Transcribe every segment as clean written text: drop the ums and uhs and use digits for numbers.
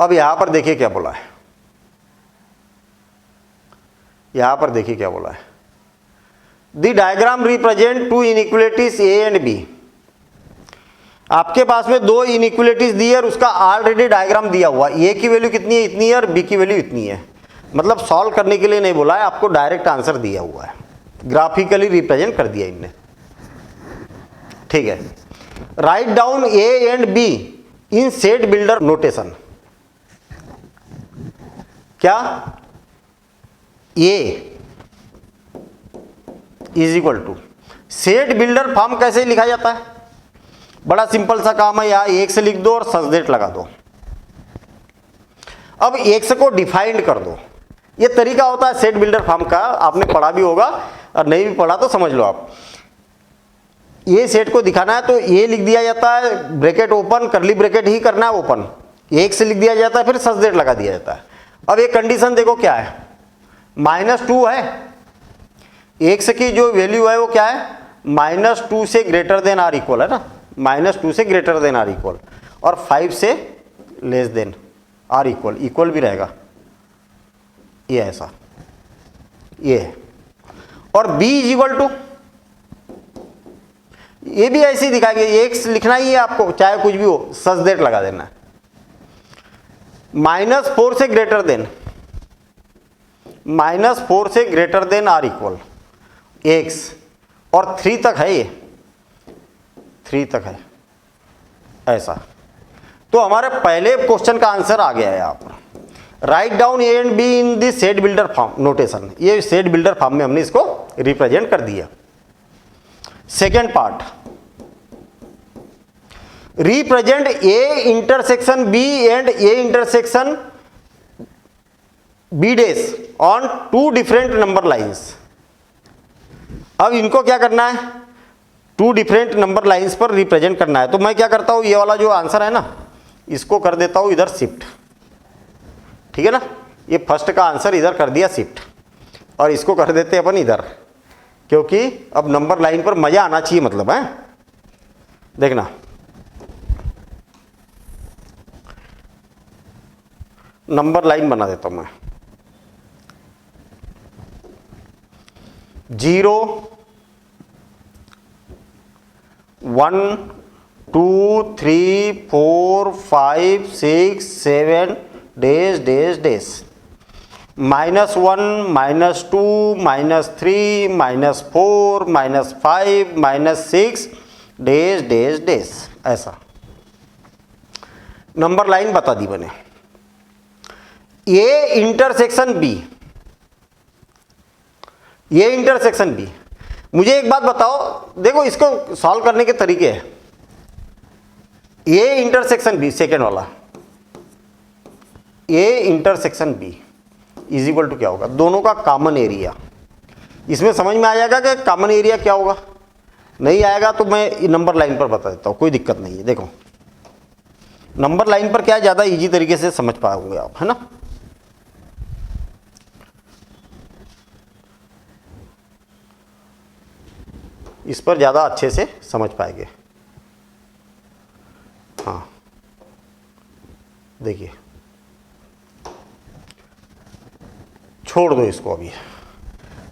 अब यहां पर देखिए क्या बोला है, यहां पर देखिए क्या बोला है, the diagram represent two inequalities A and B. आपके पास में दो इनइक्वलिटीज दी है और उसका ऑलरेडी डायग्राम दिया हुआ, ए की वैल्यू कितनी है, इतनी है, और बी की वैल्यू इतनी है। मतलब सॉल्व करने के लिए नहीं बोला है, आपको डायरेक्ट आंसर दिया हुआ है, ग्राफिकली रिप्रेजेंट कर दिया इनने। ठीक है, write down A and B in set builder notation. क्या, A is equal to, set builder form कैसे लिखा जाता है, बड़ा सिंपल सा काम है, यहां एक्स लिख दो और सब्जेक्ट लगा दो। अब एक्स को डिफाइंड कर दो, ये तरीका होता है सेट बिल्डर फॉर्म का, आपने पढ़ा भी होगा और नहीं भी पढ़ा तो समझ लो आप। ये सेट को दिखाना है तो ये लिख दिया जाता है, ब्रैकेट ओपन, करली ब्रैकेट ही करना है ओपन, एक्स लिख दिया जाता है, फिर सब्जेक्ट लगा दिया जाता है। अब ये कंडीशन देखो क्या है, -2 है, एक्स की जो वैल्यू है वो क्या है, -2 से ग्रेटर देन आर इक्वल है ना, -2 से ग्रेटर देन आर इक्वल, और 5 से less than are equal, equal भी रहेगा, ये ऐसा, ये है। और b इज इक्वल टू, ये भी ऐसे ही दिखाएंगे, एक्स लिखना ही है आपको, चाहे कुछ भी हो, सब्जेक्ट लगा देना है। -4 से ग्रेटर देन, -4 से greater than are equal x, और 3 तक है, ये 3 तक है, ऐसा। तो हमारे पहले क्वेश्चन का आंसर आ गया है यहां पर। Write down A and B in the set builder form notation, ये सेट बिल्डर फॉर्म में हमने इसको रिप्रेजेंट कर दिया। Second part, represent A intersection B and A intersection B dash on 2 different number lines. अब इनको क्या करना है, 2 डिफरेंट नंबर लाइंस पर रिप्रेजेंट करना है। तो मैं क्या करता हूं, ये वाला जो आंसर है ना, इसको कर देता हूं इधर शिफ्ट, ठीक है ना, ये फर्स्ट का आंसर इधर कर दिया शिफ्ट, और इसको कर देते अपन इधर, क्योंकि अब नंबर लाइन पर मजा आना चाहिए, मतलब है। देखना, नंबर लाइन बना देता हूं मैं, 0 1 2 3 4 5 6 7 dash dash dash, -1 -2 -3 -4 -5 -6 dash dash dash, ऐसा नंबर लाइन बता दी मैंने। ए इंटरसेक्शन बी, ये इंटरसेक्शन बी, मुझे एक बात बताओ, देखो इसको सॉल्व करने के तरीके हैं। ए इंटरसेक्शन बी, सेकेंड वाला, A intersection B is equal to क्या होगा, दोनों का कॉमन एरिया। इसमें समझ में आ जाएगा कि कॉमन एरिया क्या होगा, नहीं आएगा तो मैं नंबर लाइन पर बता देता हूं, कोई दिक्कत नहीं है। देखो नंबर लाइन पर क्या है, ज्यादा इजी तरीके से समझ पाओगे आप, है ना। इस पर ज़्यादा अच्छे से समझ पाएंगे। हाँ देखिए, छोड़ दो इसको अभी।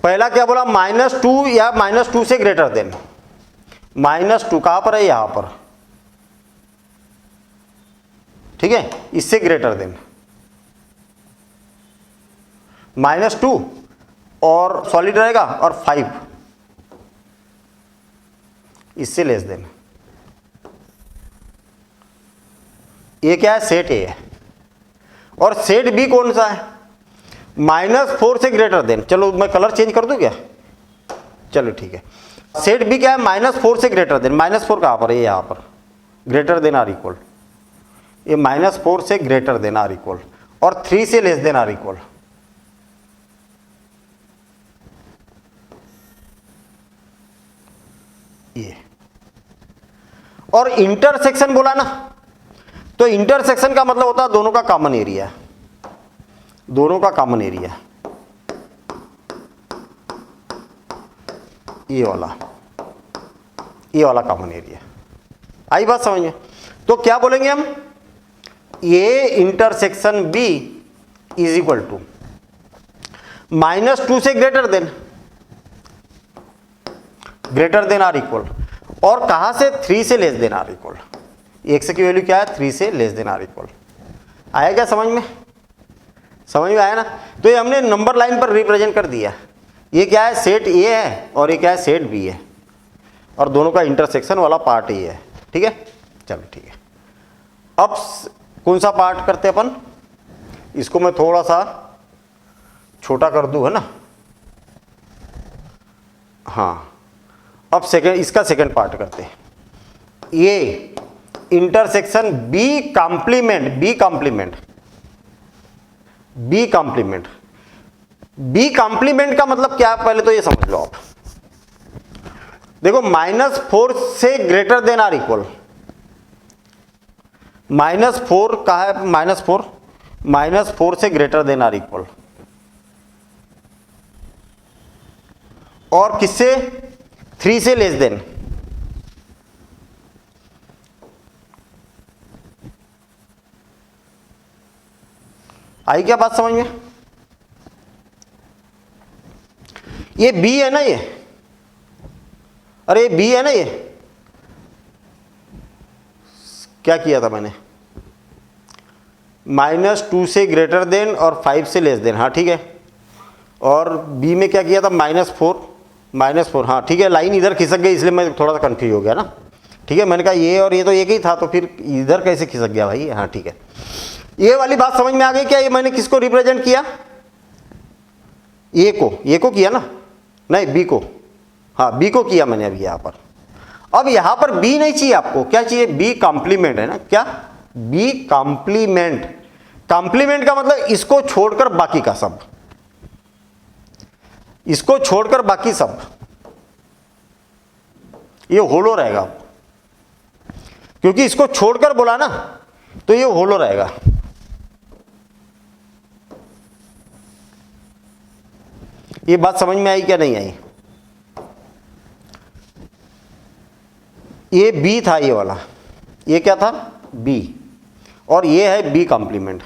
पहला क्या बोला, -2 या -2 से ग्रेटर देन, -2 कहाँ पर है, यहाँ पर, ठीक है, इससे ग्रेटर देन, -2 और सॉलिड रहेगा, और 5 इससे लेस देन। ये क्या है, सेट ए है, और सेट बी कौन सा है, -4 से ग्रेटर देन। चलो मैं कलर चेंज कर दूं क्या, चलो ठीक है। सेट बी क्या है, -4 से ग्रेटर देन, -4 कहाँ पर है, यहाँ पर, ग्रेटर देन आर इक्वल, ये -4 से ग्रेटर देन आर इक्वल, और 3 से लेस देन आर इक्वल। ये और इंटरसेक्शन बोला ना, तो इंटरसेक्शन का मतलब होता है दोनों का कॉमन एरिया, दोनों का कॉमन एरिया, ये वाला कॉमन एरिया। आई बात समझ में। तो क्या बोलेंगे हम, A intersection B is equal to -2 से ग्रेटर देन आर इक्वल, और कहां से 3 से less than are equal. X की वैल्यू क्या है 3 से लेस देन आर इक्वल। आया क्या समझ में? समझ में आया ना? तो ये हमने नंबर लाइन पर रिप्रेजेंट कर दिया। ये क्या है सेट ए है और ये क्या है सेट बी है, और दोनों का इंटरसेक्शन वाला पार्ट ये है। ठीक है, चलो ठीक है। अब कौन सा पार्ट करते हैं अपन, इसको मैं थोड़ा सा छोटा कर दूं, है ना। हाँ, अब इसका सेकंड पार्ट करते हैं। ये इंटरसेक्शन बी कॉम्प्लीमेंट का मतलब क्या है पहले तो ये समझ लो आप। देखो -4 से ग्रेटर देन आर इक्वल, -4 का है -4 से ग्रेटर देन आर इक्वल, और किससे 3 से लेस देन। आई क्या बात समझ में? ये बी है ना, ये अरे बी है ना, ये क्या किया था मैंने, -2 से ग्रेटर देन और 5 से लेस देन। हाँ ठीक है, और बी में क्या किया था -4। हाँ ठीक है, लाइन इधर खिसक गई इसलिए मैं थोड़ा सा कंफ्यूज हो गया ना। ठीक है, मैंने कहा ये और ये तो एक ही था, तो फिर इधर कैसे खिसक गया भाई। हाँ ठीक है, ये वाली बात समझ में आ गई क्या? ये मैंने किसको रिप्रेजेंट किया, ए को किया ना, नहीं बी को। हाँ बी को किया मैंने अभी यहाँ पर। अब यहाँ पर बी नहीं चाहिए आपको, क्या चाहिए, बी कॉम्प्लीमेंट है ना। क्या, बी कॉम्प्लीमेंट का मतलब इसको छोड़कर बाकी का सब, इसको छोड़कर बाकी सब, ये होलो रहेगा, क्योंकि इसको छोड़कर बोला ना तो ये होलो रहेगा। ये बात समझ में आई क्या नहीं आई? ये बी था, ये वाला, ये क्या था बी, और ये है बी कॉम्प्लीमेंट।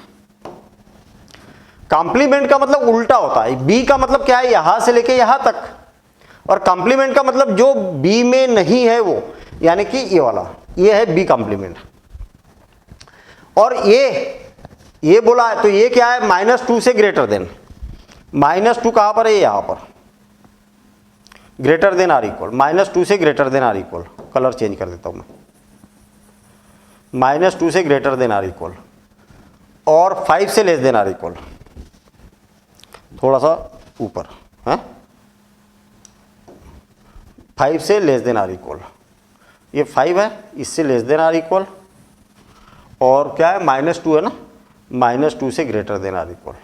कॉम्प्लीमेंट का मतलब उल्टा होता है। बी का मतलब क्या है, यहां से लेके यहां तक, और कॉम्प्लीमेंट का मतलब जो बी में नहीं है वो, यानी कि ये वाला, ये है बी कॉम्प्लीमेंट। और ये बोला है तो ये क्या है, -2 से ग्रेटर देन। -2 कहां पर है, यहां पर, ग्रेटर देन आर इक्वल, -2 से greater than are equal. Colour change कर देता हूं मैं, -2 से ग्रेटर देन आर इक्वल, और 5 से लेस देन आर इक्वल, थोड़ा सा ऊपर है, 5 से लेस देन आर इक्वल। ये 5 है, इससे लेस देन आर इक्वल, और क्या है -2 है ना, -2 से greater than are equal.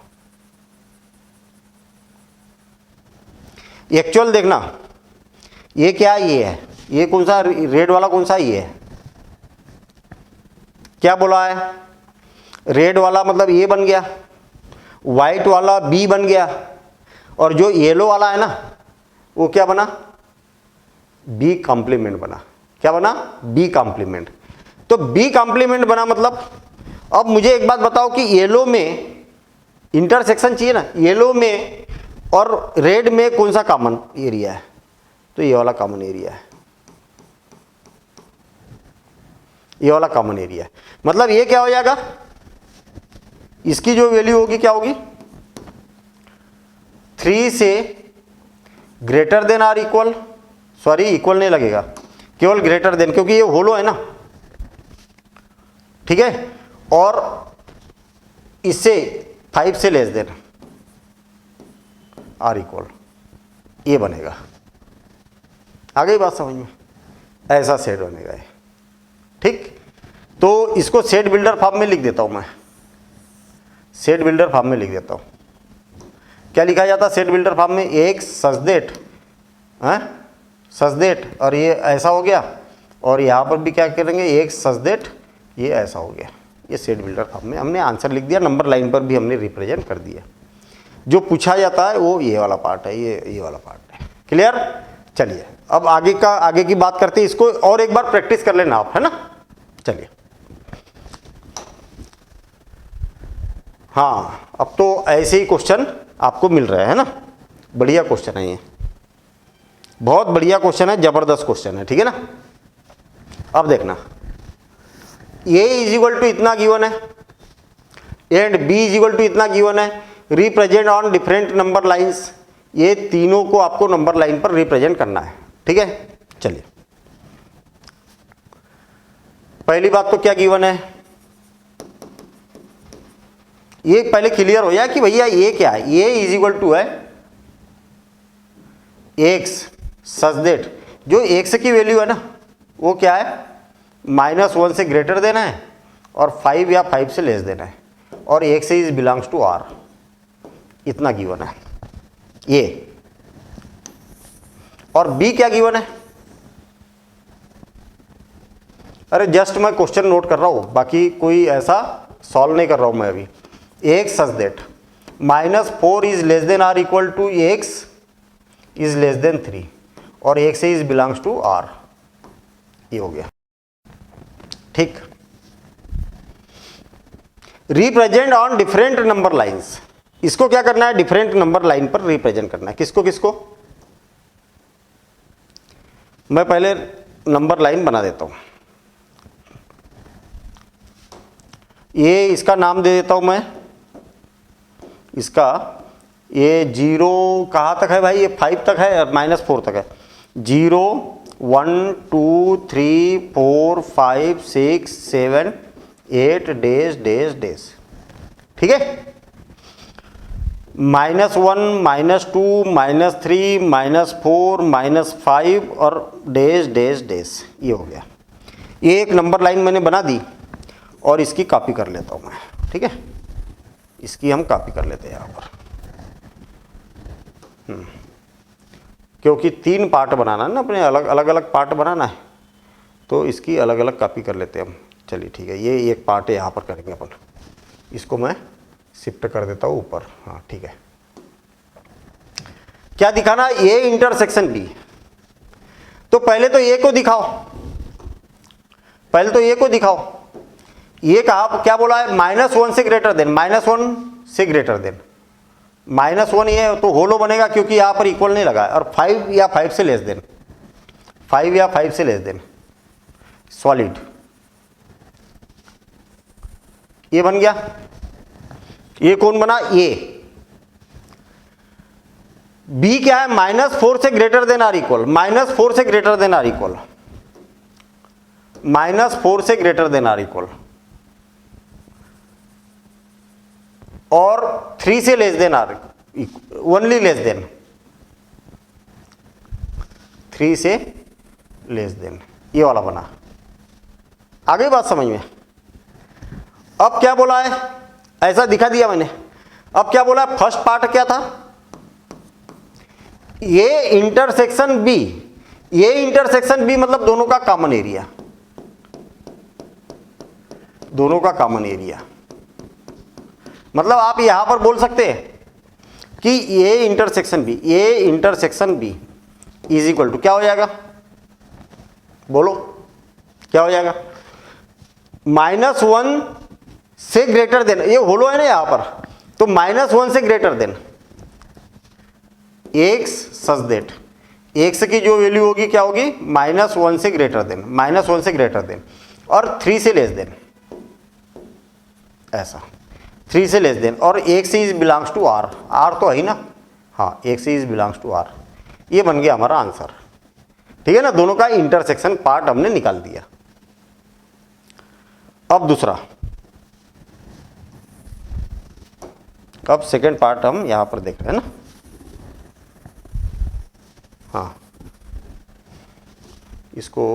Actual देखना, ये क्या है, ये है, ये कौन सा रेड वाला कौन सा, ये है, क्या बोला है, रेड वाला मतलब ये बन गया, व्हाइट वाला बी बन गया, और जो येलो वाला है ना वो क्या बना, बी कॉम्प्लीमेंट बना। क्या बना, बी कॉम्प्लीमेंट। तो बी कॉम्प्लीमेंट बना मतलब, अब मुझे एक बात बताओ कि येलो में इंटरसेक्शन चाहिए ना, येलो में और रेड में कौन सा कॉमन एरिया है, तो ये वाला कॉमन एरिया है, ये वाला कॉमन एरिया है। मतलब ये क्या हो जाएगा, इसकी जो वैल्यू होगी क्या होगी, 3 से greater than are equal, sorry equal नहीं लगेगा, केवल ग्रेटर देन, क्योंकि ये होलो है ना। ठीक है, और इससे 5 से लेस देन आर इक्वल, ये बनेगा। आ गई बात समझ में? ऐसा सेट बनेगा ये। ठीक, तो इसको सेट बिल्डर फॉर्म में लिख देता हूं मैं, सेट बिल्डर फॉर्म में लिख देता हूं। क्या लिखा जाता है सेट बिल्डर फॉर्म में, एक सचदेट है, सचदेट, और ये ऐसा हो गया, और यहां पर भी क्या करेंगे, एक सचदेट, ये ऐसा हो गया। ये सेट बिल्डर फॉर्म में हमने आंसर लिख दिया, नंबर लाइन पर भी हमने रिप्रेजेंट कर दिया। जो पूछा जाता है वो ये वाला पार्ट है, ये वाला पार्ट है। क्लियर? चलिए अब आगे की बात करते हैं, इसको और एक बार प्रैक्टिस कर लेना आप, है ना। चलिए हाँ, अब तो ऐसे ही क्वेश्चन आपको मिल रहे हैं ना, बढ़िया क्वेश्चन है ये, बहुत बढ़िया क्वेश्चन है, जबरदस्त क्वेश्चन है, ठीक है ना। अब देखना, a इज इक्वल टू इतना गिवन है and b is equal to इतना गिवन है, represent on different number lines, ये तीनों को आपको नंबर लाइन पर रिप्रेजेंट करना है, ठीक है। चलिए, पहली बात तो क्या गिवन है, ये पहले क्लियर हो जाए कि भैया ये क्या है। a इज इक्वल टू है x सच दैट, जो x की वैल्यू है ना वो क्या है, -1 से ग्रेटर देना है और 5 या 5 से लेस देना है, और x is belongs to r, इतना गिवन है ये। और b क्या गिवन है, अरे जस्ट मैं क्वेश्चन नोट कर रहा हूं, बाकी कोई ऐसा सॉल्व नहीं कर रहा हूं मैं अभी। x such that -4 is less than r equal to x is less than 3 और x is belongs to r, ये हो गया, ठीक। Represent on different number lines, इसको क्या करना है, डिफरेंट नंबर लाइन पर रिप्रेजेंट करना है। किसको किसको, मैं पहले नंबर लाइन बना देता हूं, ये इसका नाम दे देता हूं मैं, इसका ये 0 कहाँ तक है भाई, ये 5 तक है और -4 तक है, 0 1 2 3 4 5 6 7 8 डैश डैश डैश, ठीक है। -1 -2 -3 -4 -5 और डैश डैश डैश, ये हो गया। ये एक नंबर लाइन मैंने बना दी और इसकी कॉपी कर लेता हूँ मैं, ठीक है, इसकी हम कॉपी कर लेते हैं यहाँ पर, क्योंकि 3 पार्ट बनाना है ना, अपने अलग अलग पार्ट बनाना है, तो इसकी अलग अलग कॉपी कर लेते हैं हम। चलिए ठीक है, ये एक पार्ट है, यहाँ पर करेंगे अपन, इसको मैं शिफ्ट कर देता हूँ ऊपर, हाँ ठीक है। क्या दिखाना, ए इंटरसेक्शन बी, तो पहले तो ए को दिखाओ, पहले तो ए को दिखाओ। ये कहा, क्या बोला है, -1 से ग्रेटर देन, -1 से ग्रेटर देन, -1 ये तो होलो बनेगा क्योंकि यहां पर इक्वल नहीं लगा है, और 5 या 5 से लेस देन, 5 या 5 से लेस देन, सॉलिड, ये बन गया। ये कौन बना, ये। बी क्या है, -4 से ग्रेटर देन आर इक्वल, -4 से ग्रेटर देन आर इक्वल, -4 से ग्रेटर देन आर इक्वल, और 3 से less than or, only less than, 3 से लेस देन, ये वाला बना। आ गई बात समझ में। अब क्या बोला है, ऐसा दिखा दिया मैंने। अब क्या बोला है, फर्स्ट पार्ट क्या था, ये इंटरसेक्शन बी, ये इंटरसेक्शन बी मतलब दोनों का कॉमन एरिया, दोनों का कॉमन एरिया, मतलब आप यहां पर बोल सकते हैं कि ये इंटरसेक्शन बी, ये intersection B is equal to क्या हो जाएगा, बोलो क्या हो जाएगा, -1 से ग्रेटर देन, ये होलो है ना यहां पर, तो -1 से greater then x such that, x की जो वैल्यू होगी क्या होगी, -1 से ग्रेटर देन, -1 से ग्रेटर देन, और 3 से लेस देन, ऐसा 3 से लेस देन, और x is belongs to r, r तो है ही ना, हाँ x is belongs to r, ये बन गया हमारा आंसर, ठीक है ना। दोनों का इंटरसेक्शन पार्ट हमने निकाल दिया। अब दूसरा, अब सेकेंड पार्ट हम यहां पर देख रहे हैं ना, हाँ इसको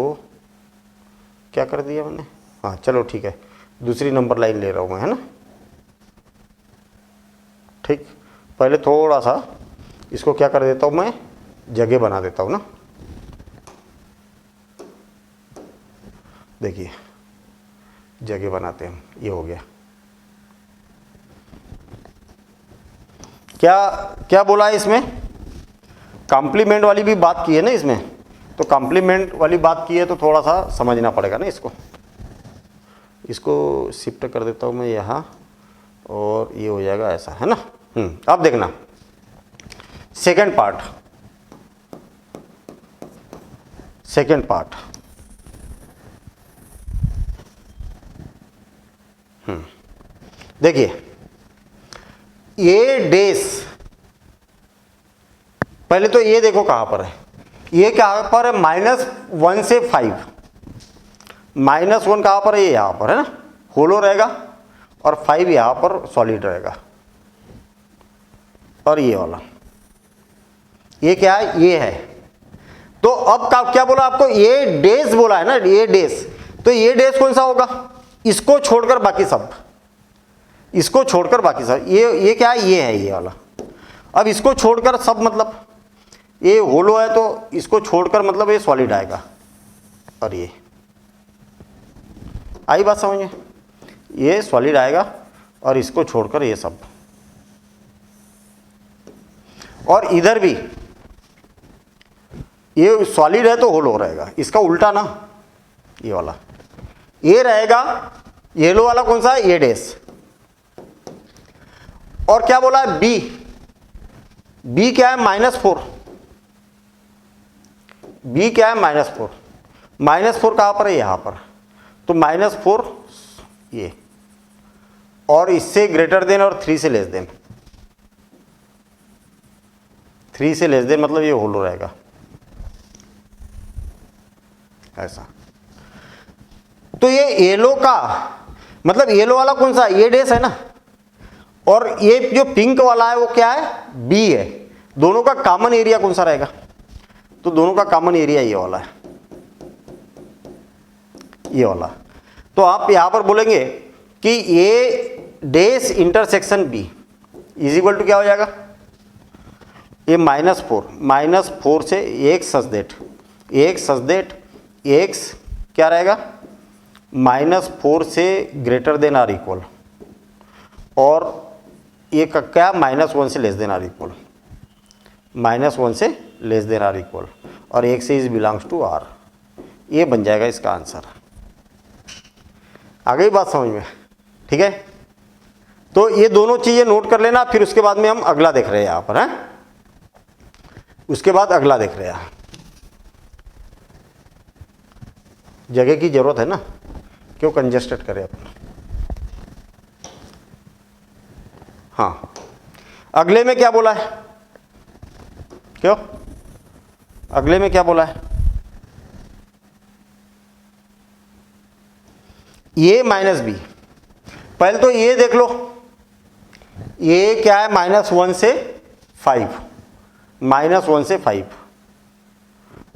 क्या कर दिया मैंने, हाँ चलो ठीक है, दूसरी नंबर लाइन ले रहा हूं मैं, है ना, ठीक। पहले थोड़ा सा इसको क्या कर देता हूं मैं, जगह बना देता हूं ना, देखिए जगह बनाते हैं, ये हो गया। क्या क्या बोला है इसमें, कॉम्प्लीमेंट वाली भी बात की है ना इसमें, तो कॉम्प्लीमेंट वाली बात की है तो थोड़ा सा समझना पड़ेगा ना इसको। इसको शिफ्ट कर देता हूँ मैं यहाँ, और ये हो जाएगा ऐसा, है ना। अब देखना सेकेंड पार्ट। देखिए ये डेस, पहले तो ये देखो कहां पर है, ये कहां पर है, -1 से 5, -1 कहां पर है, ये यहां पर है ना, होलो रहेगा, और 5 यहां पर सॉलिड रहेगा। और ये वाला ये क्या है, ये है। तो अब क्या बोला आपको, ये डेज बोला है ना, ये डेज, तो ये डेज कौन सा होगा, इसको छोड़कर बाकी सब, इसको छोड़कर बाकी सब, ये क्या है, ये है ये वाला। अब इसको छोड़कर सब मतलब ये होलो है, तो इसको छोड़कर मतलब ये सॉलिड आएगा। और ये आई बात समझ में, ये सॉलिड आएगा और इसको छोड़कर ये सब। और इधर भी ये सॉलिड है तो होलो रहेगा, इसका उल्टा ना, ये वाला ये रहेगा, येलो वाला कौन सा है, ये डेस। और क्या बोला है, बी क्या है, -4, बी क्या है, -4, -4 कहां पर है, यहां पर, तो -4 ये, और इससे ग्रेटर देन और 3 से लेस देन, 3 से लेस देन मतलब ये होलो रहेगा ऐसा। तो ये येलो का मतलब येलो वाला कौन सा, ये डेस है ना, और ये जो पिंक वाला है वो क्या है, बी है। दोनों का कॉमन एरिया कौन सा रहेगा, तो दोनों का कॉमन एरिया ये वाला है, ये वाला। तो आप यहां पर बोलेंगे कि ये डेस intersection B is equal to क्या हो जाएगा, ये -4 से एक सच दैट एक्स क्या रहेगा, -4 से ग्रेटर देन आर इक्वल, और ये क्या, -1 से लेस देन आर इक्वल, -1 से लेस देन आर इक्वल, और एक से इज बिलोंग्स टू आर। ये बन जाएगा इसका आंसर। आ गई बात समझ में, ठीक है। तो ये दोनों चीजें नोट कर लेना, फिर उसके बाद में हम अगला देख रहे हैं यहां पर, है उसके बाद अगला देख रहे हैं। जगह की जरूरत है ना, क्यों कंजेस्टेड करें अपना। हाँ, अगले में क्या बोला है, क्यों अगले में क्या बोला है, ये -b। पहले तो ये देख लो, ये क्या है, -1 से 5, -1 से 5,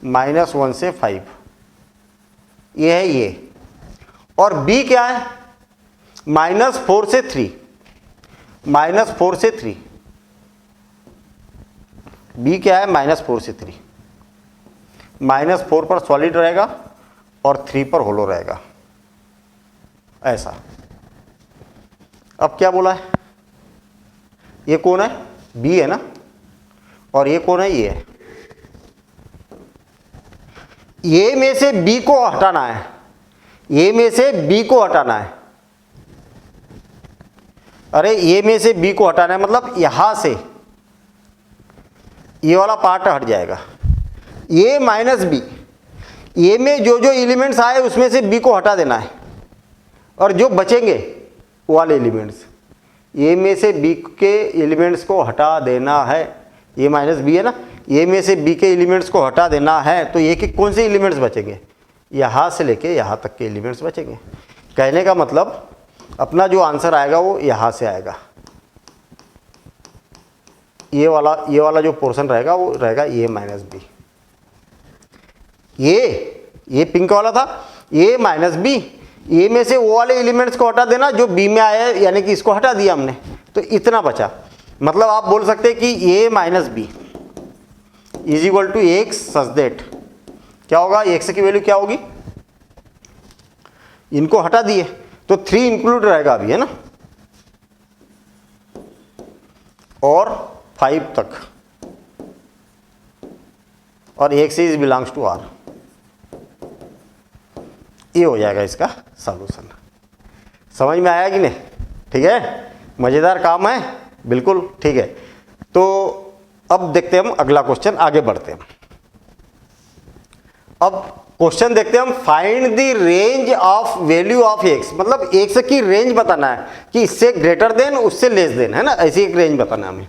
-1 से 5, ये है ये। और b क्या है, -4 से 3, -4 से 3, b क्या है, -4 से 3, -4 पर सॉलिड रहेगा और 3 पर होलो रहेगा ऐसा। अब क्या बोला है, ये कौन है, b है ना, और ये कौन है, ये है। ये में से b को हटाना है, ये में से b को हटाना है। अरे ये में से b को हटाना है मतलब यहां से ये वाला पार्ट हट जाएगा, ये -b, ये में जो जो एलिमेंट्स आए उसमें से b को हटा देना है, और जो बचेंगे वो वाले एलिमेंट्स, ये में से b के एलिमेंट्स को हटा देना है। ये -b है ना, ये में से b के एलिमेंट्स को हटा देना है, तो ये के कौन से एलिमेंट्स बचेंगे, यहाँ से लेके यहाँ तक के एलिमेंट्स बचेंगे। कहने का मतलब अपना जो आंसर आएगा वो यहाँ से आएगा, ये वाला जो पोर्शन रहेगा वो रहेगा ये -b। ये पिंक वाला था, ये -b, ये में से वो वाले एलिमेंट्स को हटा देना जो b में आया है, यानी कि इसको हटा दिया हमने, तो इतना बचा। मतलब आप बोल सकते हैं कि ये -b is equal to X such that क्या होगा, एक्स की वैल्यू क्या होगी, इनको हटा दिए तो 3 इंक्लूड रहेगा अभी, है ना, और 5 तक, और एक से इज बिलोंग्स टू आर। ये हो जाएगा इसका सॉल्यूशन। समझ में आया कि नहीं, ठीक है। मज़ेदार काम है, बिल्कुल ठीक है। तो अब देखते हैं हम अगला क्वेश्चन, आगे बढ़ते हैं। अब क्वेश्चन देखते हैं हम, find the range of value of x, मतलब एक्स की रेंज बताना है कि इससे ग्रेटर देन उससे लेस देन, है ना, ऐसी एक रेंज बताना है हमें।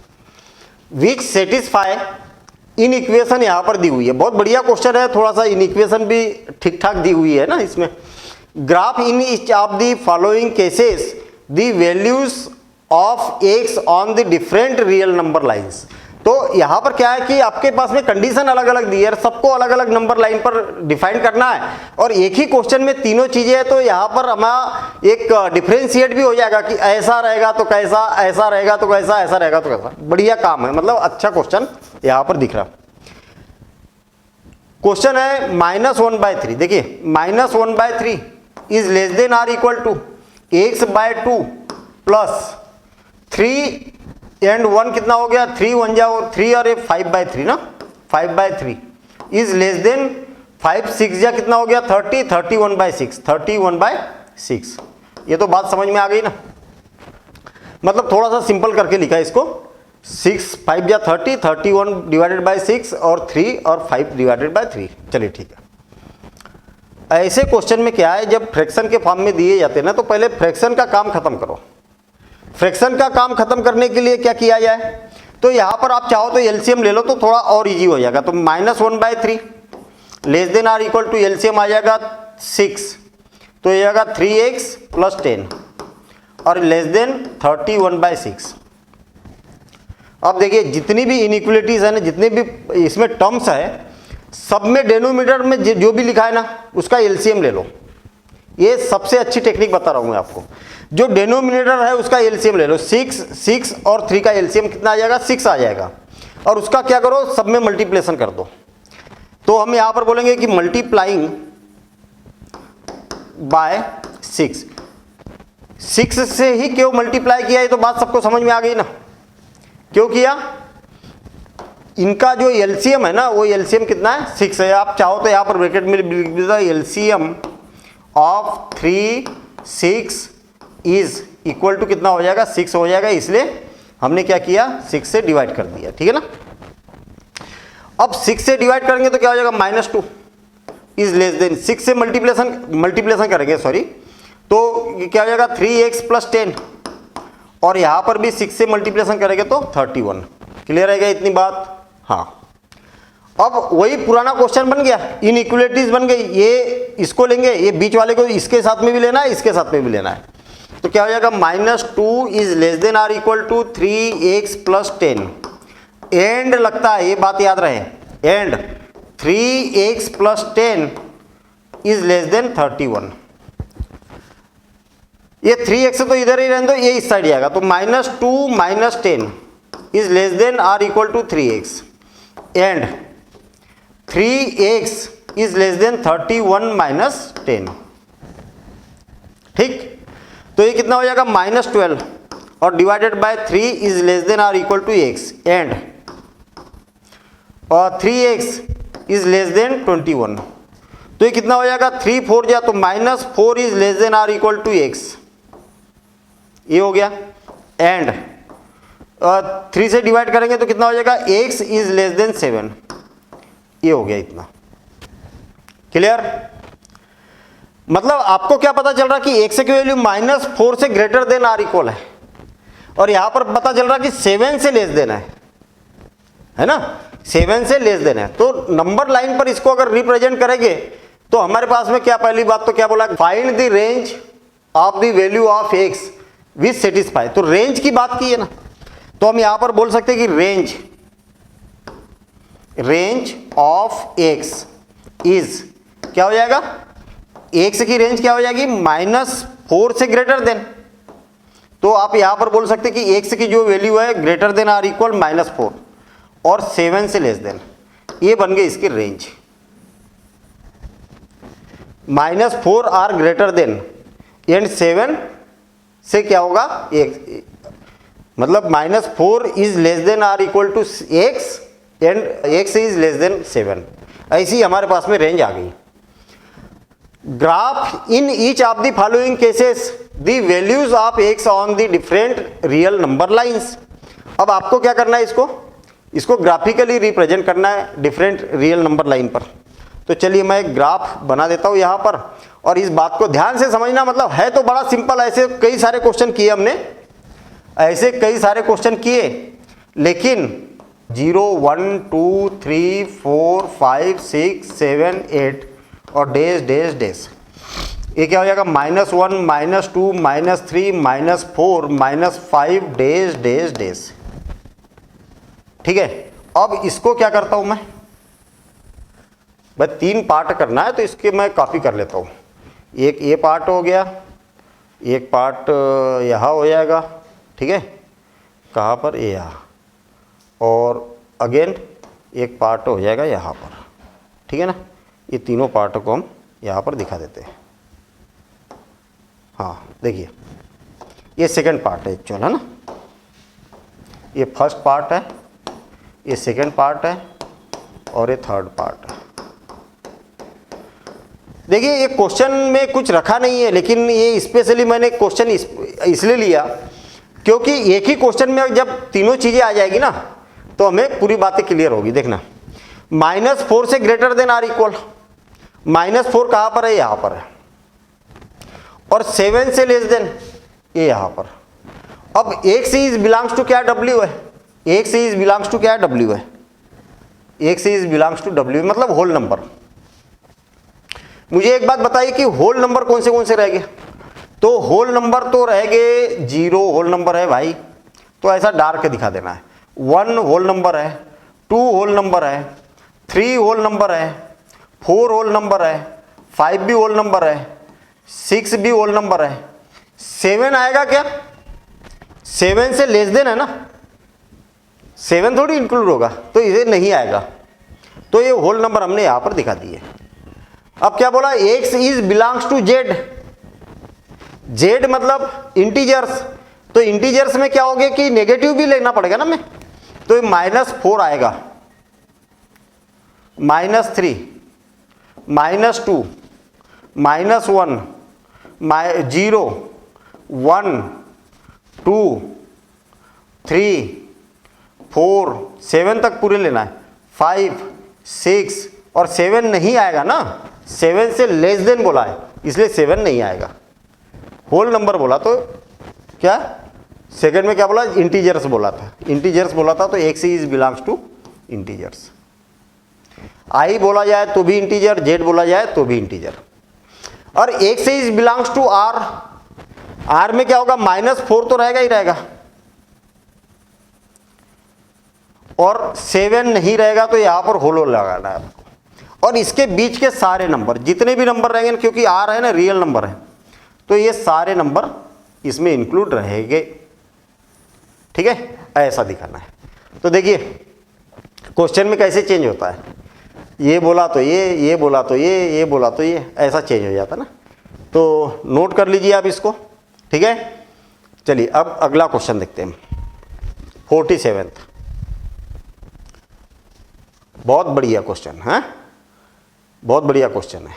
विच सेटिस्फाई, इन इक्वेशन यहाँ पर दी हुई है, बहुत बढ़िया क्वेश्चन है, थोड़ा सा इन इक्वेशन भी ठीक ठाक दी हुई है ना इसमें। Graph in each of the following cases the values of X on the different real number lines. तो यहाँ पर क्या है कि आपके पास में कंडीशन अलग अलग दी है, सबको अलग अलग नंबर लाइन पर डिफाइन करना है, और एक ही क्वेश्चन में तीनों चीजें हैं, तो यहाँ पर हमारा एक डिफरेंशिएट भी हो जाएगा कि ऐसा रहेगा तो कैसा, ऐसा रहेगा तो कैसा, ऐसा रहेगा तो कैसा। बढ़िया काम है, मतलब अच्छा क्वेश्चन यहाँ पर दिख रहा। क्वेश्चन है -1/3, देखिए -1/3 is less than are equal to x/2 plus 3 and 1 कितना हो गया, 3 1 जाओ 3 और 5/3 ना, 5/3 इज लेस देन 5 6 जा कितना हो गया 30, 31/6, 31/6। ये तो बात समझ में आ गई ना, मतलब थोड़ा सा सिंपल करके लिखा है इसको, 6 5 जा 30, 31/6 और 3 और 5/3। चलिए ठीक है। ऐसे क्वेश्चन में क्या है, जब फ्रैक्शन के फॉर्म में दिए जाते हैं ना, तो पहले फ्रैक्शन का काम खत्म करो। फ्रैक्शन का काम खत्म करने के लिए क्या किया जाए, तो यहां पर आप चाहो तो एलसीएम ले लो तो थोड़ा और इजी हो जाएगा। तो -1/3 less than are equal to LCM आ जाएगा 6, तो ये आएगा 3x + 10 और लेस देन 31/6। अब देखिए जितनी भी इनइक्वलिटीज है ना, जितने भी इसमें टर्म्स है, सब में डेनोमिनेटर में जो भी लिखा है ना उसका एलसीएम ले लो। ये सबसे अच्छी टेक्निक बता रहा हूं मैं आपको। जो डेनोमिनेटर है उसका एलसीएम ले लो, 6 और 3 का एलसीएम कितना आ जाएगा, 6 आ जाएगा, और उसका क्या करो, सब में मल्टीप्लिकेशन कर दो। तो हम यहां पर बोलेंगे कि मल्टीप्लाइंग बाय 6 से ही क्यों मल्टीप्लाई किया, ये तो बात सबको समझ में आ गई ना, क्यों किया। इनका जो एलसीएम है ना, वो एलसीएम कितना है, 6 है। आप चाहो तो यहां पर ब्रैकेट में लिख दो LCM of 3 6 is equal to कितना हो जाएगा, 6 हो जाएगा, इसलिए हमने क्या किया, 6 से डिवाइड कर दिया, ठीक है ना। अब 6 से डिवाइड करेंगे तो क्या हो जाएगा, -2 इज लेस देन 6 से मल्टीप्लिकेशन करेंगे, सॉरी, तो क्या हो जाएगा 3x + 10, और यहां पर भी 6 से मल्टीप्लिकेशन करेंगे तो 31। क्लियर रहेगा इतनी बात, हाँ। अब वही पुराना क्वेश्चन बन गया, इनइक्वलिटीज बन गई, ये इसको लेंगे, ये बीच वाले को इसके साथ में भी लेना है, इसके साथ में भी लेना है, तो क्या हो जाएगा -2 is less than are equal to 3x + 10, and लगता है, ये बात याद रहे, and 3x + 10 is less than 31। ये 3x तो इधर ही रहने दो, ये इस साइड आएगा, तो -2 - 10 is less than are equal to 3x, and 3x is less than 31 - 10। ठीक, तो ये कितना हो जाएगा, -12 और divided by 3 is less than are equal to x, and और 3x इज लेस देन 21। तो ये कितना हो जाएगा, 3 4 जा तो -4 is less than are equal to x, ये हो गया, एंड 3 से डिवाइड करेंगे तो कितना हो जाएगा, x इज लेस देन 7, ये हो गया इतना। क्लियर, मतलब आपको क्या पता चल रहा कि x की वैल्यू -4 से ग्रेटर देन आर इक्वल है, और यहां पर पता चल रहा कि 7 से लेस देन है ना, 7 से लेस देन है। तो नंबर लाइन पर इसको अगर रिप्रेजेंट करेंगे तो हमारे पास में क्या, पहली बात तो क्या बोला, find the range of the value of x which satisfy, तो रेंज की बात की है ना, तो हम यहां पर बोल सकते हैं कि रेंज ऑफ x इज क्या हो जाएगा, x की रेंज क्या हो जाएगी, -4 से ग्रेटर देन। तो आप यहां पर बोल सकते हैं कि x की जो वैल्यू है ग्रेटर देन आर इक्वल -4 और 7 से लेस देन, ये बन गई इसकी range. -4 or greater than and 7 से क्या होगा, एक, मतलब -4 is less than are equal to x and x is less than 7, ऐसी हमारे पास में रेंज आ गई। Graph in each of the following cases the values of X on the different real number lines. अब आपको क्या करना है, इसको ग्राफिकली रिप्रेजेंट करना है डिफरेंट रियल नंबर लाइन पर। तो चलिए मैं एक ग्राफ बना देता हूँ यहाँ पर, और इस बात को ध्यान से समझना। मतलब है तो बड़ा सिंपल, ऐसे कई सारे क्वेश्चन किए हमने, ऐसे कई सारे क्वेश्चन किए, लेकिन 0 1 2 3 4 5 6 7 8 और डैश डैश डैश, ये क्या हो जाएगा, -1 -2 -3 -4 -5 डैश डैश डैश। ठीक है, अब इसको क्या करता हूं मैं, बस 3 पार्ट करना है तो इसके मैं कॉपी कर लेता हूँ। एक ये पार्ट हो गया, एक पार्ट यहाँ हो जाएगा, ठीक है, कहाँ पर, ये यहाँ, और अगेन एक पार्ट हो जाएगा यहाँ पर, ठीक है ना। ये तीनों पार्ट को हम यहाँ पर दिखा देते हैं। हाँ देखिए, ये सेकंड पार्ट है एक्चुअल, है ना, ये फर्स्ट पार्ट है, ये सेकंड पार्ट है, और ये थर्ड पार्ट है। देखिए ये क्वेश्चन में कुछ रखा नहीं है, लेकिन ये स्पेशली मैंने क्वेश्चन इसलिए लिया क्योंकि एक ही क्वेश्चन में जब तीनों चीजें आ जाएगी ना तो हमें पूरी बातें क्लियर होगी। देखना, -4 से ग्रेटर देन आर इक्वल, -4 कहाँ पर है, यहाँ पर है, और 7 से लेस देन, ये यहाँ पर। अब एक से इज बिलोंग्स टू क्या, W है, एक से इज बिलोंग्स टू क्या, W है, एक से इज बिलोंग्स टू W मतलब होल नंबर। मुझे एक बात बताइए कि होल नंबर कौन से रह गए, तो होल नंबर तो रह गए 0 होल नंबर है भाई, तो ऐसा डार्क दिखा देना है। 1 होल नंबर है, 2 होल नंबर है, 3 होल नंबर है, 4 होल नंबर है, 5 भी होल नंबर है, 6 भी होल नंबर है। 7 आएगा क्या, 7 से लेस देन है ना, 7 थोड़ी इंक्लूड होगा, तो इसे नहीं आएगा। तो ये होल नंबर हमने यहां पर दिखा दिए। अब क्या बोला, X is belongs to Z, Z मतलब इंटीजर्स, तो इंटीजर्स में क्या हो गया कि नेगेटिव भी लेना पड़ेगा ना मैं, तो ये -4 आएगा, -3 -2 -1 0 1 2 3 4 7 तक पूरे लेना है, 5 6, और 7 नहीं आएगा ना, 7 से लेस देन बोला है इसलिए 7 नहीं आएगा। होल नंबर बोला तो क्या, सेकंड में क्या बोला, इंटीजर्स बोला था, इंटीजर्स बोला था, तो एक से इज बिलोंग्स टू इंटीजर्स। आई बोला जाए तो भी इंटीजर, जेड बोला जाए तो भी इंटीजर। और एक से इज बिलोंग्स टू आर, आर में क्या होगा, -4 तो रहेगा ही रहेगा, और 7 नहीं रहेगा, तो यहां पर होलो लगाना है आपको। और इसके बीच के सारे नंबर, जितने भी नंबर रहेंगे, क्योंकि आर है ना रियल नंबर है, तो ये सारे नंबर इसमें इंक्लूड रहेंगे, ठीक है, ऐसा दिखाना है। तो देखिए क्वेश्चन में कैसे चेंज होता है, ये बोला तो ये बोला तो ये बोला तो ये, ऐसा चेंज हो जाता है ना। तो नोट कर लीजिए आप इसको, ठीक है। चलिए अब अगला क्वेश्चन देखते हैं, 47। बहुत बढ़िया क्वेश्चन है, बहुत बढ़िया क्वेश्चन है।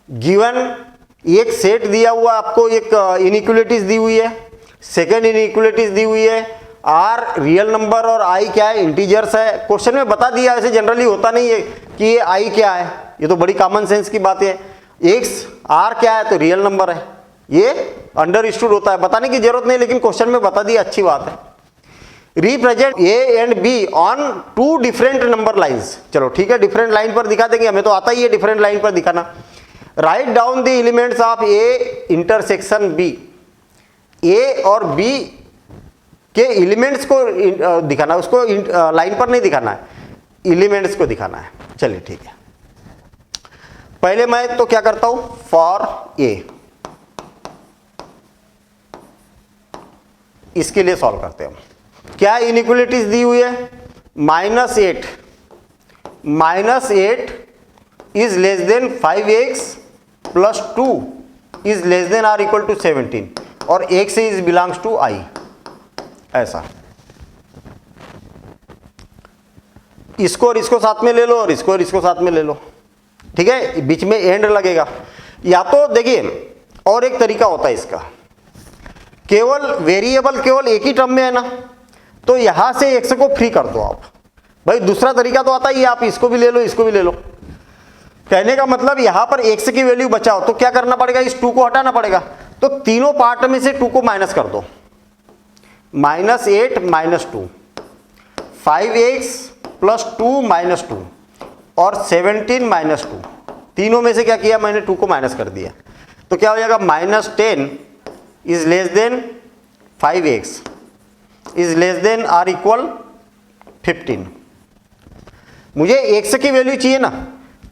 गिवन एक सेट दिया हुआ आपको, एक इनइक्वालिटीज दी हुई है, सेकंड इनइक्वालिटीज दी हुई है, आर रियल नंबर और आई क्या है, इंटीजर्स है। क्वेश्चन में बता दिया, ऐसे जनरली होता नहीं है कि ये आई क्या है, ये तो बड़ी कॉमन सेंस की बात है। एक्स आर क्या है, तो रियल नंबर है, ये अंडरस्टूड होता है, बताने की जरूरत नहीं, लेकिन क्वेश्चन में बता दिया, अच्छी बात है। Represent a and be on 2 different number lines, चलो ठीक है, डिफरेंट लाइन पर दिखा देंगे, हमें तो आता ही है डिफरेंट लाइन पर दिखाना। Write down the elements of A intersection B, A और बी के एलिमेंट्स को दिखाना, उसको लाइन पर नहीं दिखाना है, एलिमेंट्स को दिखाना है। चलिए ठीक है, पहले मैं तो क्या करता हूं, फॉर ए, इसके लिए सॉल्व करते हैं। क्या इनइक्वालिटीज दी हुई है, -8 is less than 5x + 2 is less than are equal to 17, और एक से इज बिलोंग्स टू आई, ऐसा। इसको और इसको साथ में ले लो, और इसको और इसको साथ में ले लो, ठीक है, बीच में एंड लगेगा। या तो देखिए और एक तरीका होता है इसका, केवल वेरिएबल केवल एक ही टर्म में है ना, तो यहां से x को फ्री कर दो आप। भाई दूसरा तरीका तो आता ही है, आप इसको भी ले लो इसको भी ले लो। कहने का मतलब यहां पर x की वैल्यू बचाओ तो क्या करना पड़ेगा, इस 2 को हटाना पड़ेगा। तो तीनों पार्ट में से 2 को माइनस कर दो, -8 -2, 5x + 2 - 2 और 17 - 2, तीनों में से क्या किया मैंने, 2 को माइनस कर दिया। तो क्या हो जाएगा, -10 is less than 5x is less than are equal 15। मुझे x की वैल्यू चाहिए ना,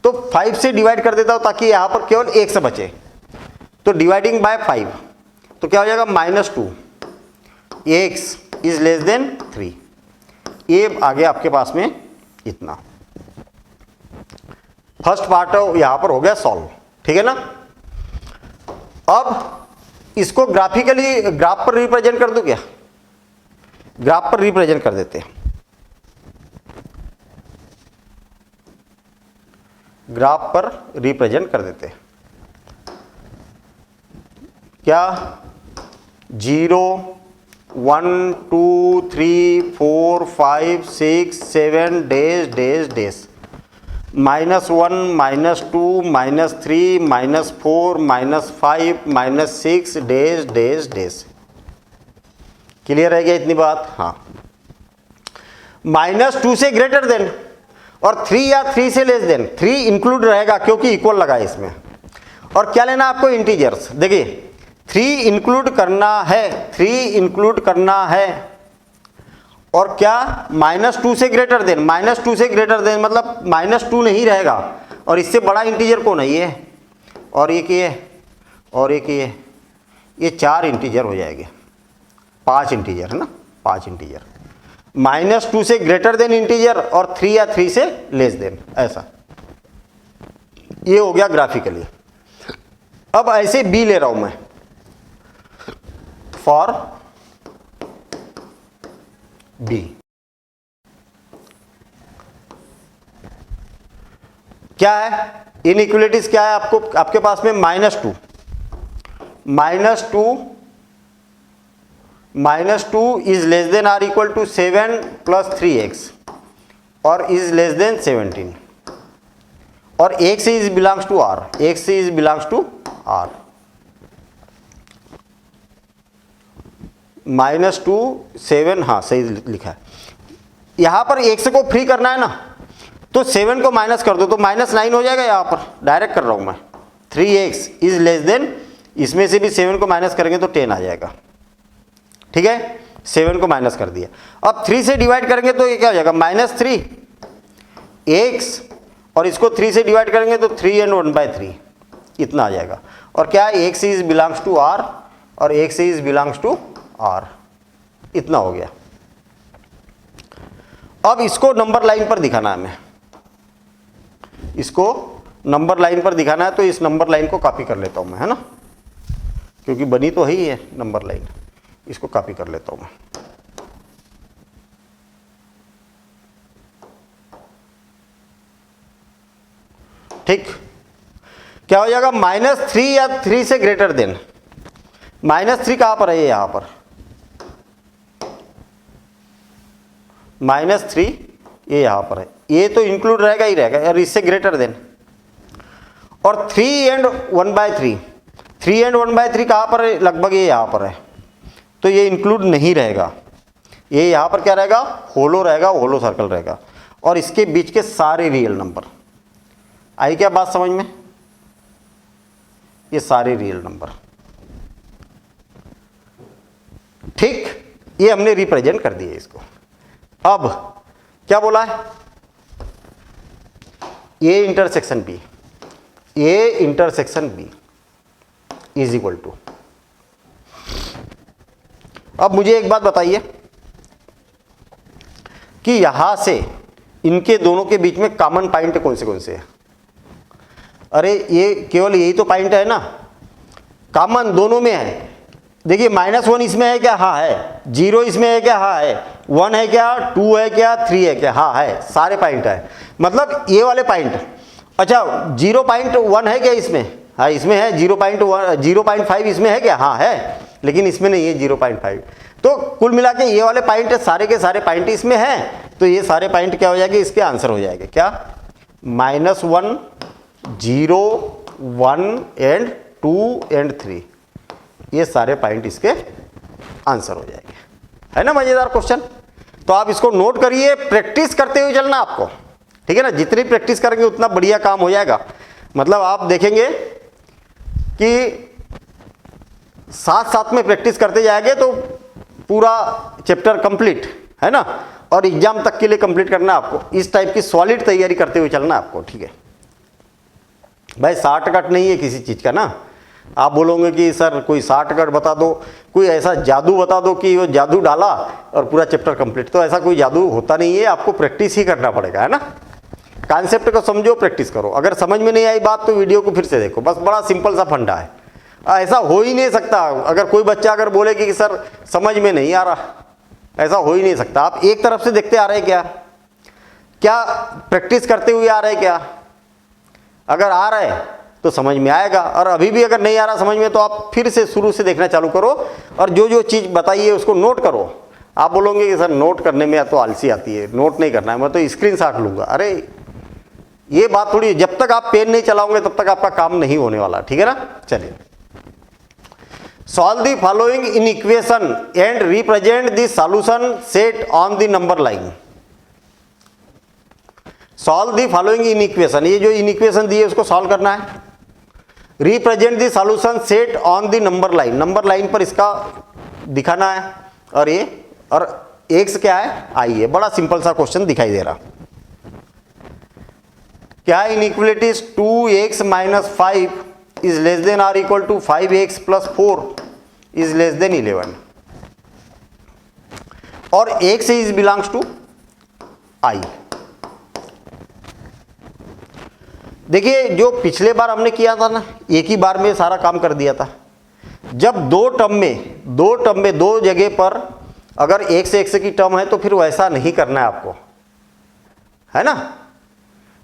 तो 5 से डिवाइड कर देता हूं ताकि यहां पर केवल x बचे। तो डिवाइडिंग बाय 5, तो क्या हो जाएगा, -2 x इज लेस देन 3। ये आ गया आपके पास में इतना। फर्स्ट पार्ट यहां पर हो गया सॉल्व, ठीक है ना। अब इसको ग्राफिकली ग्राफ पर रिप्रेजेंट कर दूं क्या, ग्राफ पर रिप्रेजेंट कर देते हैं। ग्राफ पर रिप्रेजेंट कर देते हैं। क्या 0 1 2 3 4 5 6 7 dash dash dash, -1 -2 -3 -4 -5 -6 dash dash dash. Clear है क्या इतनी बात? हाँ। -2 से ग्रेटर देन और 3 या 3 से लेस देन, 3 इंक्लूड रहेगा क्योंकि इक्वल लगा है इसमें। और क्या लेना आपको, इंटीजर्स। देखिए 3 इंक्लूड करना है, 3 इंक्लूड करना है। और क्या, -2 से ग्रेटर देन, -2 से ग्रेटर देन मतलब -2 नहीं रहेगा। और इससे बड़ा इंटीजर कौन है, ये और एक ये और एक ये 4 इंटीजर हो जाएंगे, 5 इंटीजर है ना, 5 इंटीजर। -2 से ग्रेटर देन इंटीजर और 3 या 3 से लेस देन, ऐसा। ये हो गया ग्राफिकली। अब ऐसे बी ले रहा हूं मैं, फॉर बी। क्या है इनइक्वलिटीज, क्या है आपको, आपके पास में -2 is less than are equal to 7 + 3x और इज लेस देन 17 और x is belongs to r, x is belongs to r। -2 7, हाँ सही लिखा है। यहां पर x को फ्री करना है ना, तो 7 को माइनस कर दो तो -9 हो जाएगा। यहां पर डायरेक्ट कर रहा हूं मैं, 3x इज लेस देन, इसमें से भी 7 को माइनस करेंगे तो 10 आ जाएगा, ठीक है। 7 को माइनस कर दिया। अब 3 से डिवाइड करेंगे तो ये क्या हो जाएगा, -3 x और इसको 3 से डिवाइड करेंगे तो 3 and 1/3 इतना आ जाएगा। और क्या है, x is belongs to r और x is belongs to r, इतना हो गया। अब इसको नंबर लाइन पर दिखाना है हमें, इसको नंबर लाइन पर दिखाना है। तो इस नंबर लाइन को कॉपी कर लेता हूं मैं, है ना, क्योंकि बनी तो ही है नंबर लाइन। इसको कॉपी कर लेता हूं मैं। ठीक, क्या हो जाएगा, -3 या 3 से ग्रेटर देन। -3 कहां पर है, ये यहां पर -3 ये यहां पर है, ये तो इंक्लूड रहेगा ही रहेगा, और इससे ग्रेटर देन। और 3 and 1/3, 3 and 1/3 कहां पर है, लगभग ये यहां पर है, तो ये इंक्लूड नहीं रहेगा। ये यहां पर क्या रहेगा, होलो रहेगा, होलो सर्कल रहेगा। और इसके बीच के सारे रियल नंबर, आई क्या बात समझ में, ये सारे रियल नंबर। ठीक, ये हमने रिप्रेजेंट कर दिए इसको। अब क्या बोला है, A intersection B, A intersection B is equal to. अब मुझे एक बात बताइए कि यहां से इनके दोनों के बीच में कॉमन पॉइंट कौन से हैं? अरे ये केवल यही तो पॉइंट है ना, कॉमन दोनों में है। देखिए -1 इसमें है क्या, हाँ है। 0 इसमें है क्या, हाँ है। 1 है क्या, 2 है क्या, 3 है क्या, हाँ है। सारे पॉइंट है, मतलब ये वाले पॉइंट। अच्छा 0.1 है क्या इसमें, हाँ इसमें है 0.5 इसमें है क्या, हाँ है, लेकिन इसमें नहीं है 0.5। तो कुल मिला के ये वाले पॉइंट सारे के सारे पॉइंट इसमें हैं, तो ये सारे पॉइंट क्या हो जाएंगे, इसके आंसर हो जाएंगे क्या, -1, 0, 1 एंड 2 एंड 3, ये सारे पॉइंट इसके आंसर हो जाएंगे। है ना मजेदार क्वेश्चन। तो आप इसको नोट करिए, प्रैक्टिस करते हुए चलना आपको, ठीक है ना। जितनी प्रैक्टिस करेंगे उतना बढ़िया काम हो जाएगा। मतलब आप देखेंगे कि साथ साथ में प्रैक्टिस करते जाएंगे तो पूरा चैप्टर कंप्लीट, है ना। और एग्जाम तक के लिए कंप्लीट करना है आपको, इस टाइप की सॉलिड तैयारी करते हुए चलना है आपको, ठीक है भाई। शॉर्टकट नहीं है किसी चीज़ का ना। आप बोलोगे कि सर कोई शॉर्टकट बता दो, कोई ऐसा जादू बता दो कि वो जादू डाला और पूरा चैप्टर कंप्लीट, तो ऐसा कोई जादू होता नहीं है। आपको प्रैक्टिस ही करना पड़ेगा, है ना। कॉन्सेप्ट को समझो, प्रैक्टिस करो। अगर समझ में नहीं आई बात तो वीडियो को फिर से देखो, बस बड़ा सिंपल सा फंडा है। ऐसा हो ही नहीं सकता अगर कोई बच्चा अगर बोले कि सर समझ में नहीं आ रहा, ऐसा हो ही नहीं सकता। आप एक तरफ से देखते आ रहे क्या, क्या प्रैक्टिस करते हुए आ रहे क्या। अगर आ रहे तो समझ में आएगा, और अभी भी अगर नहीं आ रहा समझ में तो आप फिर से शुरू से देखना चालू करो और जो जो चीज़ बताइए उसको नोट करो। आप बोलोगे कि सर नोट करने में तो आलसी आती है, नोट नहीं करना है, मैं तो स्क्रीनशॉट लूँगा। अरे ये बात थोड़ी, जब तक आप पेन नहीं चलाओगे तब तक आपका काम नहीं होने वाला, ठीक है ना। चलिए, solve the following in equation and represent the solution set on the number line. Solve the following in equation, ये जो इन इक्वेशन दी है उसको सॉल्व करना है। Represent the solution set on the number line, number line पर इसका दिखाना है। और ये और एक्स क्या है, आई है। बड़ा सिंपल सा क्वेश्चन दिखाई दे रहा। क्या inequalities 2x - 5 is less than are equal to 5x + 4 is less than 11 और x is belongs to i। देखिए जो पिछले बार हमने किया था ना, एक ही बार में सारा काम कर दिया था। जब दो टर्म में दो जगह पर अगर x की टर्म है तो फिर वैसा नहीं करना है आपको, है ना।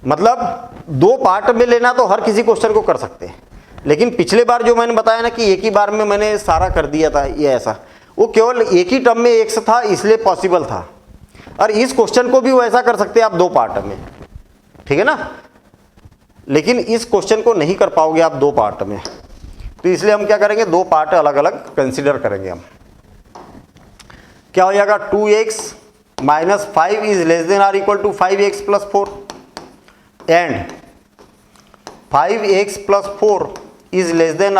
मतलब दो पार्ट में लेना तो हर किसी क्वेश्चन को कर सकते हैं, लेकिन पिछले बार जो मैंने बताया ना कि एक ही बार में मैंने सारा कर दिया था, ये ऐसा वो केवल एक ही टर्म में x था इसलिए पॉसिबल था। और इस क्वेश्चन को भी वैसा कर सकते हैं आप दो पार्ट में, ठीक है ना। लेकिन इस क्वेश्चन को नहीं कर पाओगे आप दो पार्ट में, तो इसलिए हम क्या करेंगे, दो पार्ट अलग अलग कंसीडर करेंगे हम। क्या हो जाएगा, 2x - 5 is less than are equal to 5x + 4 and 5x + 4 is less than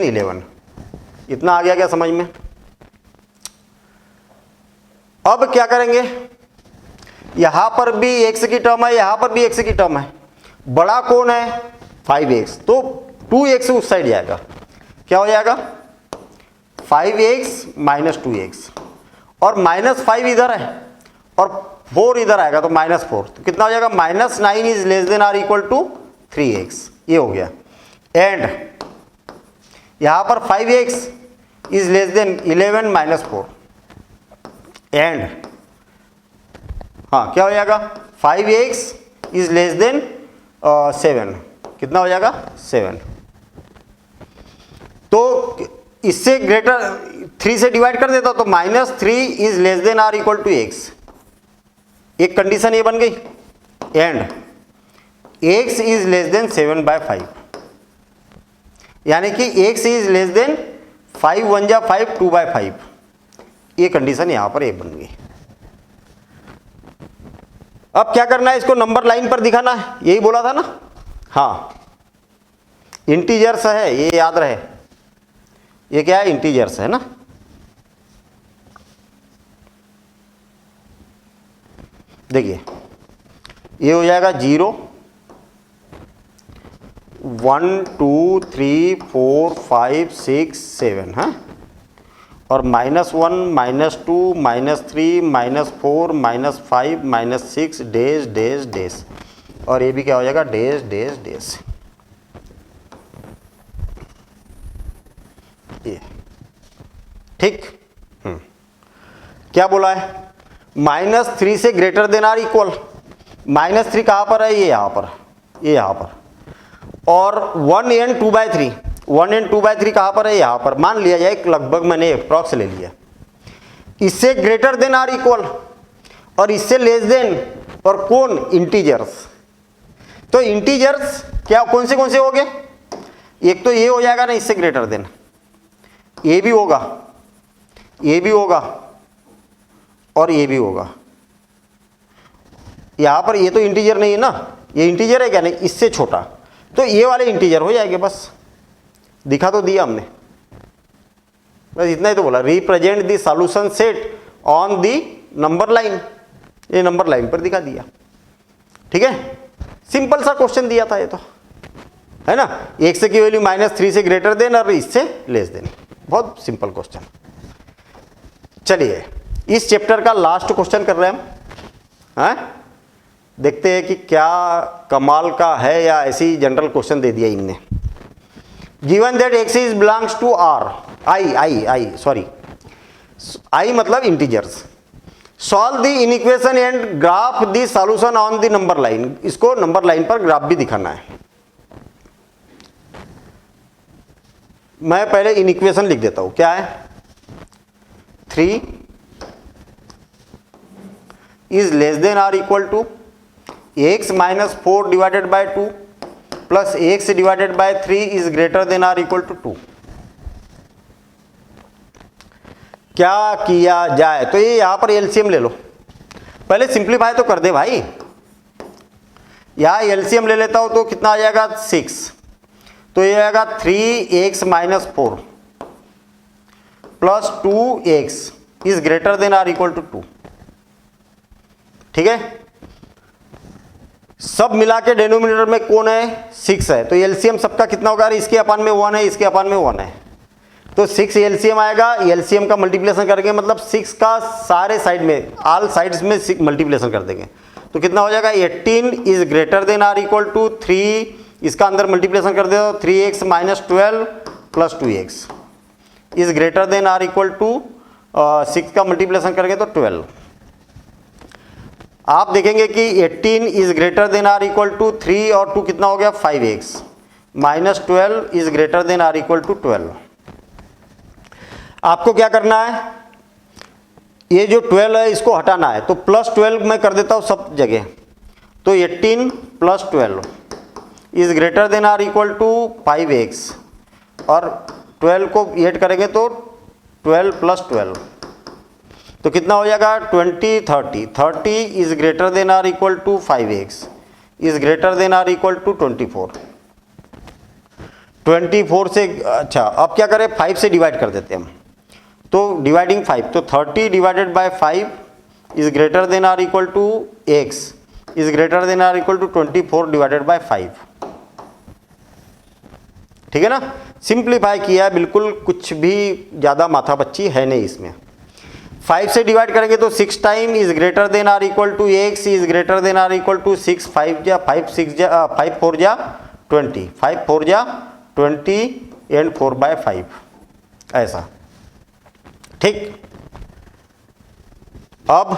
11। इतना आ गया क्या समझ में। अब क्या करेंगे, यहां पर भी x की टर्म है, यहां पर भी x की टर्म है। बड़ा कौन है, 5x, तो 2x उस साइड जाएगा। क्या हो जाएगा, 5x - 2x और -5 इधर है और 4 इधर आएगा तो -4, तो कितना हो जाएगा, -9 is less than are equal to 3x। ये हो गया। एंड यहां पर 5x is less than 11 - 4 and हाँ क्या हो जाएगा, 5x इज लेस देन 7। कितना हो जाएगा, 7। तो इससे ग्रेटर 3 से डिवाइड कर देता तो -3 is less than are equal to x। एक कंडीशन ये बन गई। And x is less than 7/5, यानी कि x इज लेस देन 5 × 1 = 5, 2/5। ये कंडीशन यहां पर ये बन गई। अब क्या करना है, इसको नंबर लाइन पर दिखाना है, यही बोला था ना। हाँ इंटीजर्स है, ये याद रहे, ये क्या है, इंटीजर्स है ना। देखिए ये हो जाएगा 0, 1 2 3 4 5 6 7 है, और -1 -2 -3 -4 -5 -6 डैश डैश डैश, और ये भी क्या हो जाएगा, डैश डैश डैश। ये ठीक। क्या बोला है, -3 से ग्रेटर देन आर इक्वल। -3 कहाँ पर है, ये यहाँ पर, ये यहाँ पर। और 1 एंड 2/3, 1 एंड 2/3 कहाँ पर है, यहाँ पर मान लिया जाए, लगभग मैंने अप्रॉक्स ले लिया। इससे ग्रेटर देन आर इक्वल और इससे लेस देन, और कौन, इंटीजर्स। तो इंटीजर्स क्या कौन से हो गए, एक तो ये हो जाएगा ना इससे ग्रेटर देन, ये भी होगा, ये भी होगा और ये भी होगा। यहां पर ये तो इंटीजर नहीं है ना, ये इंटीजर है क्या, नहीं, इससे छोटा, तो ये वाले इंटीजर हो जाएंगे। बस दिखा तो दिया हमने, बस इतना ही तो बोला, represent the solution set on the number line, ये नंबर लाइन पर दिखा दिया। ठीक है, सिंपल सा क्वेश्चन दिया था ये तो, है ना, x की वैल्यू -3 से ग्रेटर देन और इससे लेस देन, बहुत सिंपल क्वेश्चन। चलिए इस चैप्टर का लास्ट क्वेश्चन कर रहे हैं हम, देखते हैं कि क्या कमाल का है या ऐसी जनरल क्वेश्चन दे दिया इनने। Given that x is belongs to r, I मतलब इंटीजर्स, solve the inequation and graph the solution on the number line. इसको नंबर लाइन पर ग्राफ भी दिखाना है। मैं पहले इनइक्वेशन लिख देता हूं, क्या है, 3 is less than are equal to x - 4 divided by 2 plus x divided by 3 is greater than are equal to 2। क्या किया जाए, तो ये यहां पर एलसीएम ले लो, पहले सिंप्लीफाई तो कर दे भाई। यहां एलसीएम ले लेता हूं तो कितना आ जाएगा, 6, तो ये आएगा 3x - 4 plus 2x is greater than are equal to 2। ठीक है, सब मिला के डेनोमिनेटर में कौन है, 6 है, तो एलसीएम सबका कितना होगा, इसके अपान में 1 है, इसके अपान में 1 है, तो 6 एलसीएम आएगा। एलसीएम का मल्टीप्लिकेशन करेंगे मतलब 6 का सारे साइड में, ऑल साइड्स में मल्टीप्लिकेशन कर देंगे, तो कितना हो जाएगा, 18 is greater than are equal to 3, इसका अंदर मल्टीप्लिकेशन कर दे तो 3x - 12 plus 2x is greater than are equal to 6 का मल्टीप्लिकेशन करेंगे तो 12। आप देखेंगे कि 18 is greater than are equal to 3 और 2 कितना हो गया, 5x - 12 is greater than are equal to 12। आपको क्या करना है, ये जो 12 है इसको हटाना है, तो प्लस 12 मैं कर देता हूं सब जगह, तो 18 plus 12 is greater than are equal to 5x और 12 को ऐड करेंगे तो 12 प्लस 12, तो कितना हो जाएगा, 20 30, 30 is greater than are equal to 5x is greater than are equal to 24। 24 से, अच्छा अब क्या करें, 5 से डिवाइड कर देते हैं हम, तो डिवाइडिंग 5, तो 30 divided by 5 is greater than are equal to x is greater than are equal to 24 divided by 5। ठीक है ना, सिंप्लीफाई किया, बिल्कुल कुछ भी ज़्यादा माथा बच्ची है नहीं इसमें। 5 से डिवाइड करेंगे तो 6 time is greater than are equal to x is greater than are equal to 6, 5 जा 5 6 जा 5 4 जा 20, 5 4 जा 20 एंड 4/5, ऐसा। ठीक, अब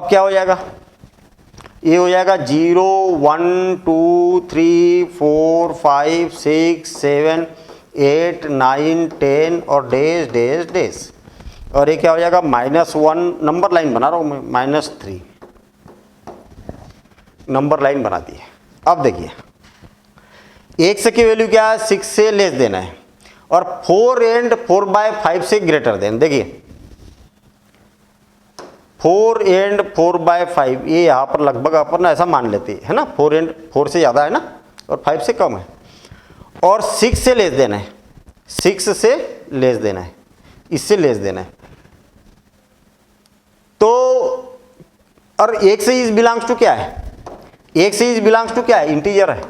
क्या हो जाएगा, ये हो जाएगा 0 1 2 3 4 5 6 7 8 9 10 और डेज डेज डेज, और ये क्या हो जाएगा, -1, नंबर लाइन बना रहा हूँ मैं, -3 नंबर लाइन बना दी है। अब देखिए x की वैल्यू क्या है, 6 से लेस देना है और 4 एंड 4/5 से ग्रेटर देन। देखिए 4 एंड 4/5, ये यहाँ पर लगभग अपन ना ऐसा मान लेते हैं, है ना, 4 एंड 4 से ज़्यादा है ना और 5 से कम है, और 6 से लेस देना है, 6 से लेस देना है, इससे लेस देना है, तो और x इज बिलोंग्स टू क्या है, x इज बिलोंग्स टू क्या है, इंटीजर है,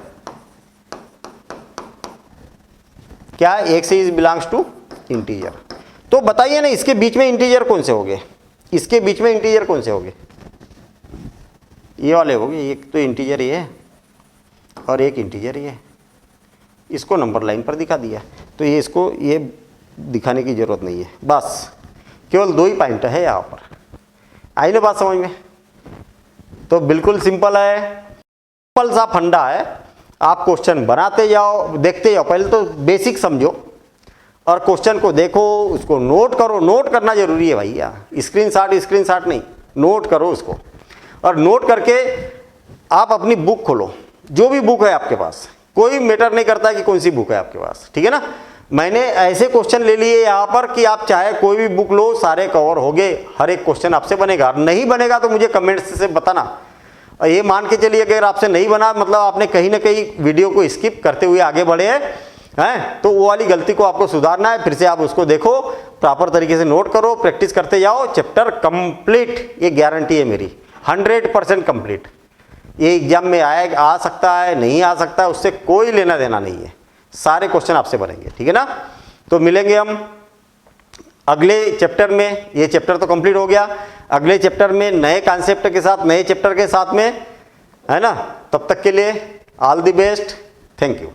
क्या है, x is belongs to integer. तो बताइए ना, इसके बीच में इंटीजर कौन से हो गए, इसके बीच में इंटीजर कौन से हो गए, ये वाले हो गए, एक तो इंटीजर ये है और एक इंटीजर ये है, इसको नंबर लाइन पर दिखा दिया, तो ये इसको ये दिखाने की जरूरत नहीं है, बस केवल 2 ही पॉइंट है यहाँ पर। आई ना बात समझ में, तो बिल्कुल सिंपल है, सिंपल सा फंडा है। आप क्वेश्चन बनाते जाओ, देखते जाओ, पहले तो बेसिक समझो और क्वेश्चन को देखो, उसको नोट करो। नोट करना जरूरी है भैया, स्क्रीनशॉट नहीं, नोट करो उसको। और नोट करके आप अपनी बुक खोलो, जो भी बुक है आपके पास, कोई मैटर नहीं करता कि कौन सी बुक है आपके पास, ठीक है ना। मैंने ऐसे क्वेश्चन ले लिए यहाँ पर कि आप चाहे कोई भी बुक लो, सारे कवर हो गए, हर एक क्वेश्चन आपसे बनेगा। नहीं बनेगा तो मुझे कमेंट्स से बताना। और ये मान के चलिए अगर आपसे नहीं बना, मतलब आपने कहीं ना कहीं वीडियो को स्किप करते हुए आगे बढ़े हैं, तो वो वाली गलती को आपको सुधारना है। फिर से आप उसको देखो, प्रॉपर तरीके से नोट करो, प्रैक्टिस करते जाओ। चैप्टर कंप्लीट, ये गारंटी है मेरी, 100% कंप्लीट। ये एग्जाम में आ सकता है, नहीं आ सकता है, उससे कोई लेना देना नहीं है। सारे क्वेश्चन आपसे बनेंगे, ठीक है ना। तो मिलेंगे हम अगले चैप्टर में। ये चैप्टर तो कंप्लीट हो गया, अगले चैप्टर में नए कॉन्सेप्ट के साथ, नए चैप्टर के साथ में, है ना। तब तक के लिए all the best, thank you.